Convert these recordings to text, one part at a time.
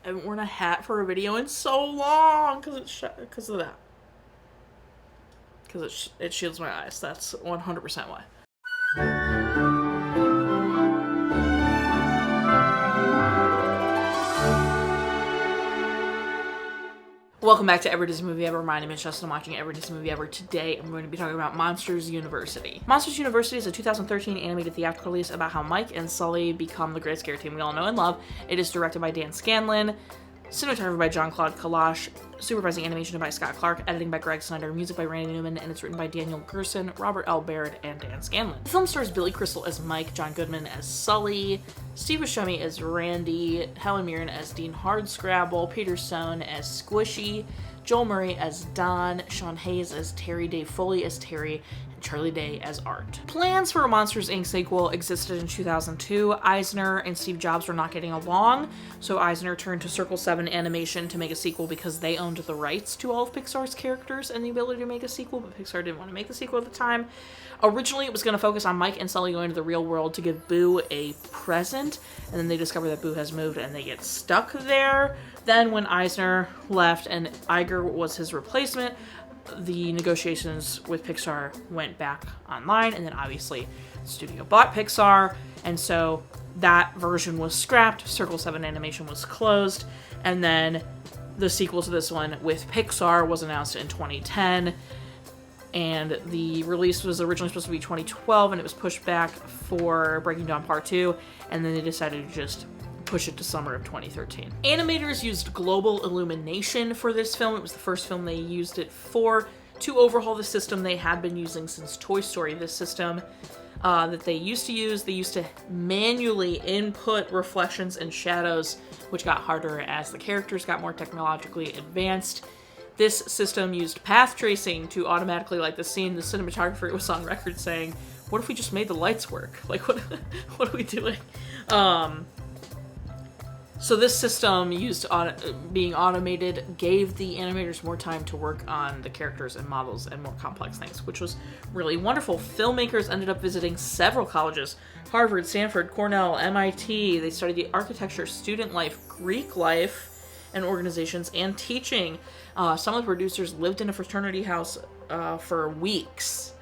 I haven't worn a hat for a video in so long because of that. Because it shields my eyes. That's 100% why. Welcome back to Every Disney Movie Ever. My name is Jess and I'm watching Every Disney Movie Ever. Today I'm going to be talking about Monsters University. Monsters University is a 2013 animated theatrical release about how Mike and Sully become the great scare team we all know and love. It is directed by Dan Scanlon, cinematography by Jean-Claude Kalache, supervising animation by Scott Clark, editing by Greg Snyder, music by Randy Newman, and it's written by Daniel Gerson, Robert L. Baird, and Dan Scanlon. The film stars Billy Crystal as Mike, John Goodman as Sully, Steve Buscemi as Randy, Helen Mirren as Dean Hardscrabble, Peter Sohn as Squishy, Joel Murray as Don, Sean Hayes as Terry, Dave Foley as Terry, and Charlie Day as Art. Plans for a Monsters, Inc. sequel existed in 2002. Eisner and Steve Jobs were not getting along, so Eisner turned to Circle 7 Animation to make a sequel because they owned the rights to all of Pixar's characters and the ability to make a sequel, but Pixar didn't want to make the sequel at the time. Originally, it was going to focus on Mike and Sully going to the real world to give Boo a present, and then they discover that Boo has moved and they get stuck there. Then when Eisner left and Iger was his replacement, the negotiations with Pixar went back online, and then obviously the studio bought Pixar, and so that version was scrapped, Circle 7 Animation was closed, and then the sequel to this one with Pixar was announced in 2010, and the release was originally supposed to be 2012, and it was pushed back for Breaking Dawn Part 2, and then they decided to just push it to summer of 2013. Animators used global illumination for this film. It was the first film they used it for to overhaul the system they had been using since Toy Story. This system that they used to manually input reflections and shadows, which got harder as the characters got more technologically advanced. This system used path tracing to automatically light the scene. The cinematographer was on record saying, "What if we just made the lights work? Like, what are we doing?" So this system used being automated gave the animators more time to work on the characters and models and more complex things, which was really wonderful. Filmmakers ended up visiting several colleges: Harvard, Stanford, Cornell, MIT. They studied the architecture, student life, Greek life, and organizations, and teaching. Some of the producers lived in a fraternity house for weeks.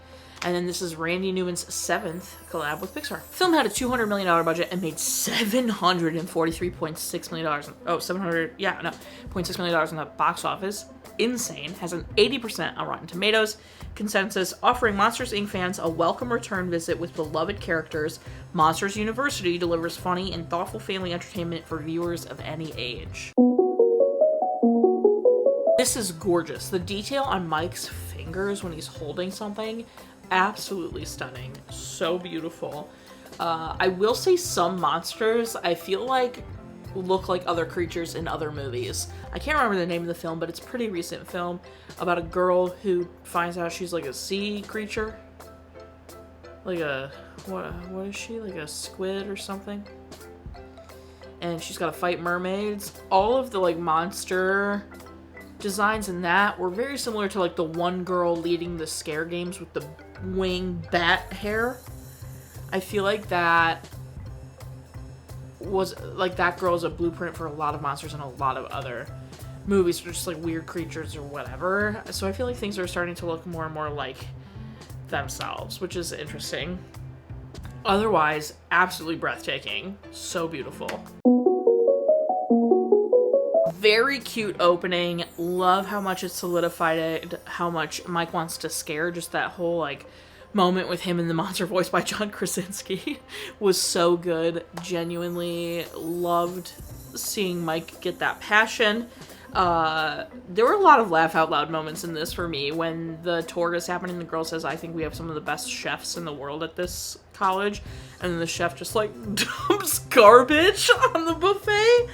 And then this is Randy Newman's 7th collab with Pixar. The film had a $200 million budget and made $743.6 million. $0.6 million in the box office. Insane. Has an 80% on Rotten Tomatoes consensus, offering Monsters, Inc. fans a welcome return visit with beloved characters. Monsters University delivers funny and thoughtful family entertainment for viewers of any age. This is gorgeous. The detail on Mike's fingers when he's holding something, absolutely stunning. So beautiful. I will say some monsters I feel like look like other creatures in other movies. I can't remember the name of the film, but it's a pretty recent film about a girl who finds out she's like a sea creature. Like a, what is she? Like a squid or something? And she's got to fight mermaids. All of the like monster designs in that were very similar to like the one girl leading the scare games with the wing bat hair. I feel like that was like that girl is a blueprint for a lot of monsters in a lot of other movies, or just like weird creatures or whatever. So I feel like things are starting to look more and more like themselves, which is interesting. Otherwise, absolutely breathtaking. So beautiful. Very cute opening. Love how much it solidified it, how much Mike wants to scare. Just that whole like moment with him and the monster voiced by John Krasinski was so good. Genuinely loved seeing Mike get that passion. There were a lot of laugh out loud moments in this for me. When the tour is happening, the girl says, "I think we have some of the best chefs in the world at this college," and then the chef just like dumps garbage on the buffet.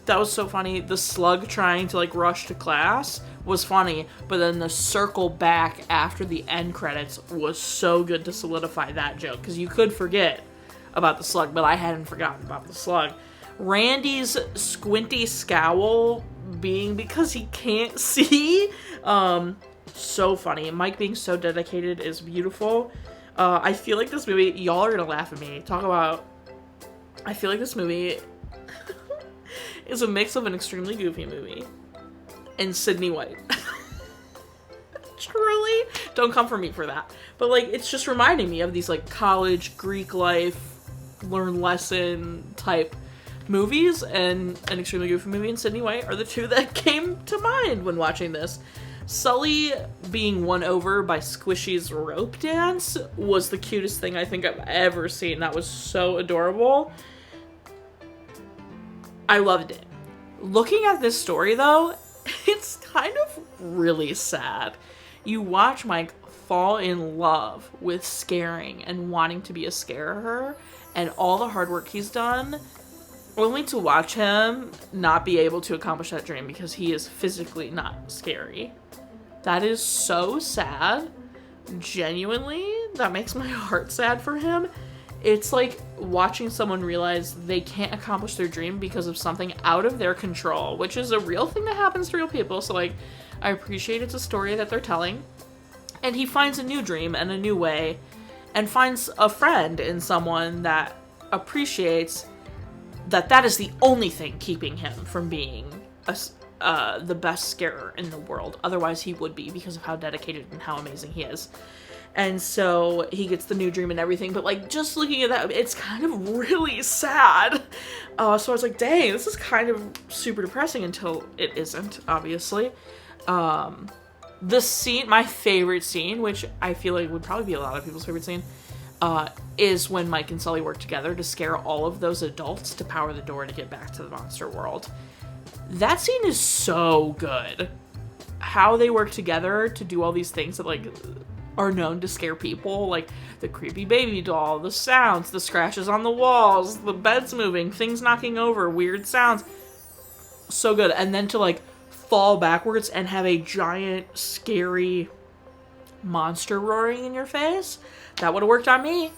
That was so funny. The slug trying to like rush to class was funny, but then the circle back after the end credits was so good to solidify that joke, because you could forget about the slug, but I hadn't forgotten about the slug. Randy's squinty scowl being because he can't see, so funny. Mike being so dedicated is beautiful. I feel like this movie, y'all are gonna laugh at me. I feel like this movie is a mix of an extremely goofy movie and Sydney White. Truly, don't come for me for that. But like, it's just reminding me of these like college Greek life, learn lesson type movies, and an extremely goofy movie and Sydney White are the two that came to mind when watching this. Sully being won over by Squishy's rope dance was the cutest thing I think I've ever seen. That was so adorable. I loved it. Looking at this story though, it's kind of really sad. You watch Mike fall in love with scaring and wanting to be a scarer and all the hard work he's done, only to watch him not be able to accomplish that dream because he is physically not scary. That is so sad. Genuinely, that makes my heart sad for him. It's like watching someone realize they can't accomplish their dream because of something out of their control, which is a real thing that happens to real people. So like, I appreciate it's a story that they're telling. And he finds a new dream and a new way, and finds a friend in someone that appreciates that is the only thing keeping him from being the best scarer in the world. Otherwise he would be, because of how dedicated and how amazing he is. And so he gets the new dream and everything, but like, just looking at that, it's kind of really sad. So I was like, dang, this is kind of super depressing, until it isn't, obviously. The scene, my favorite scene, which I feel like would probably be a lot of people's favorite scene, is when Mike and Sully work together to scare all of those adults to power the door to get back to the monster world. That scene is so good. How they work together to do all these things that like are known to scare people, like the creepy baby doll, the sounds, the scratches on the walls, the beds moving, things knocking over, weird sounds. So good. And then to like fall backwards and have a giant scary monster roaring in your face, that would have worked on me.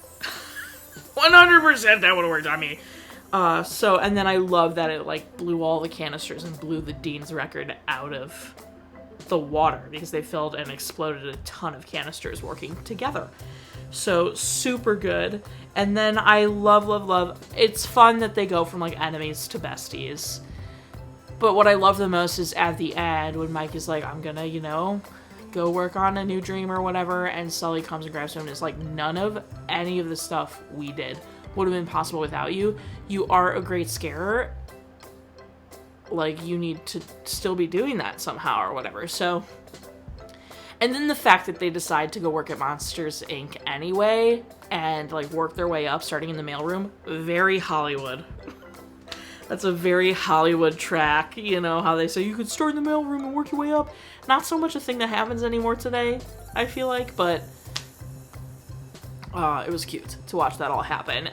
100% that would have worked on me. And then I love that it like blew all the canisters and blew the Dean's record out of the water, because they filled and exploded a ton of canisters working together. So super good. And then I love, it's fun that they go from like enemies to besties. But what I love the most is at the end when Mike is like, I'm gonna, go work on a new dream or whatever, and Sully comes and grabs him and is like, none of any of the stuff we did would have been possible without you. You are a great scarer. Like, you need to still be doing that somehow or whatever. So, and then the fact that they decide to go work at Monsters, Inc. anyway, and like work their way up, starting in the mailroom, very Hollywood. That's a very Hollywood track, how they say you could start in the mailroom and work your way up. Not so much a thing that happens anymore today, I feel like, but it was cute to watch that all happen.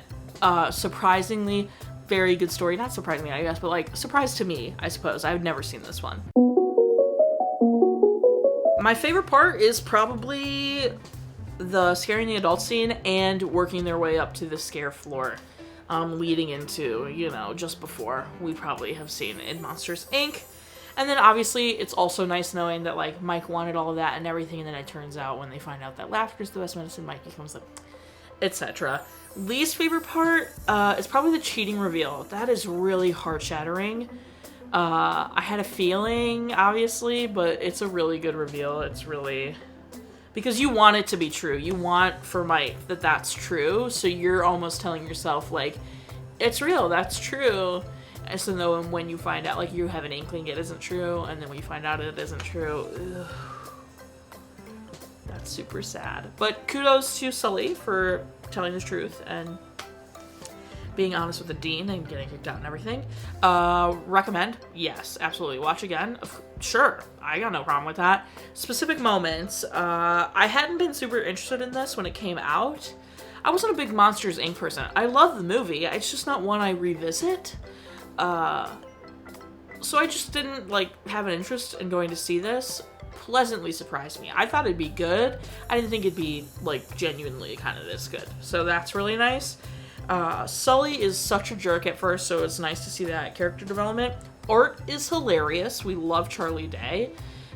Surprisingly, very good story. Not surprisingly, I guess, but like, surprise to me, I suppose. I've never seen this one. My favorite part is probably the scaring the adult scene and working their way up to the scare floor, leading into, just before we probably have seen in Monsters, Inc. And then obviously it's also nice knowing that like Mike wanted all of that and everything, and then it turns out when they find out that laughter is the best medicine, Mike becomes like, etc. Least favorite part is probably the cheating reveal. That is really heart-shattering. I had a feeling, obviously, but it's a really good reveal. It's really... because you want it to be true. You want for Mike that that's true, so you're almost telling yourself, like, it's real, that's true. And so then when you find out, like, you have an inkling it isn't true, and then when you find out it isn't true, that's super sad. But kudos to Sully for telling the truth and being honest with the dean and getting kicked out and everything. Recommend? Yes, absolutely. Watch again? Sure, I got no problem with that. Specific moments. I hadn't been super interested in this when it came out. I wasn't a big Monsters, Inc. person. I love the movie. It's just not one I revisit. So I just didn't, have an interest in going to see this. Pleasantly surprised me. I thought it'd be good. I didn't think it'd be, genuinely kind of this good. So that's really nice. Sully is such a jerk at first, so it's nice to see that character development. Art is hilarious. We love Charlie Day.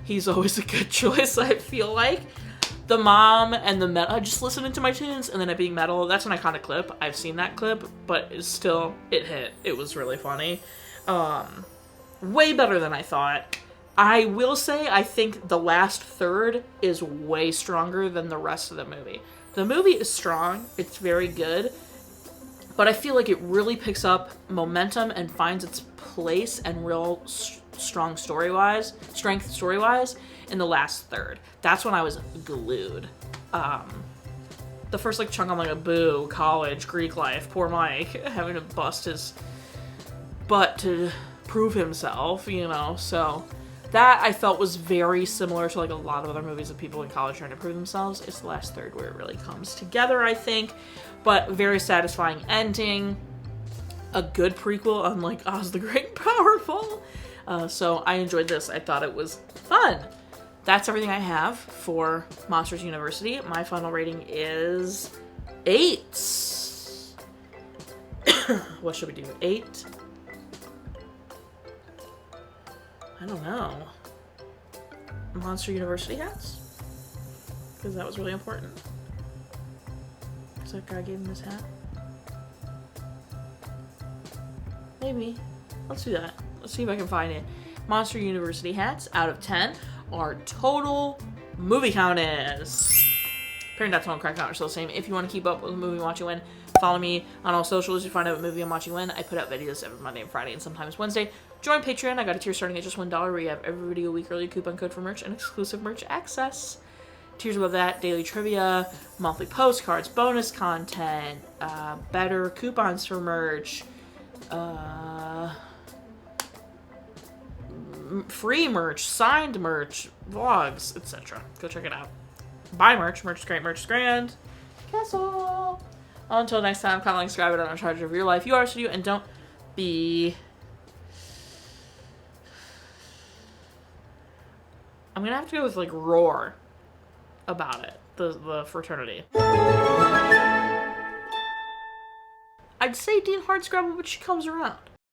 He's always a good choice, I feel like. The mom and the metal, just listening to my tunes and then it being metal, that's an iconic clip. I've seen that clip, but it's still, it hit. It was really funny. Way better than I thought. I will say I think the last third is way stronger than the rest of the movie. The movie is strong. It's very good. But I feel like it really picks up momentum and finds its place and real strength story-wise in the last third. That's when I was glued. The first like chunk, I'm like, boo, college, Greek life, poor Mike, having to bust his butt to prove himself, you know, so that I felt was very similar to like a lot of other movies of people in college trying to prove themselves. It's the last third where it really comes together, I think, but very satisfying ending, a good prequel unlike Oz the Great and Powerful, so I enjoyed this. I thought it was fun. That's everything I have for Monsters University. My final rating is 8. What should we do? 8? I don't know. Monster University hats? Because that was really important. Because that guy gave him his hat? Maybe. Let's do that. Let's see if I can find it. Monster University hats out of 10. Our total movie count is. Apparently that's one correct count are still the same. If you want to keep up with the movie I'm watching when, follow me on all socials to find out what movie I'm watching when. I put out videos every Monday and Friday and sometimes Wednesday. Join Patreon. I got a tier starting at just $1 where you have every video a week early, coupon code for merch, and exclusive merch access. Tiers above that, daily trivia, monthly postcards, bonus content, better coupons for merch, free merch, signed merch, vlogs, etc. Go check it out. Buy merch. Merch is great. Merch is grand. Castle. Until next time, comment, like, subscribe, and I'm in charge of your life. You are, so you, and don't be. I'm gonna have to go with like roar about it. The fraternity. I'd say Dean Hardscrabble, but she comes around.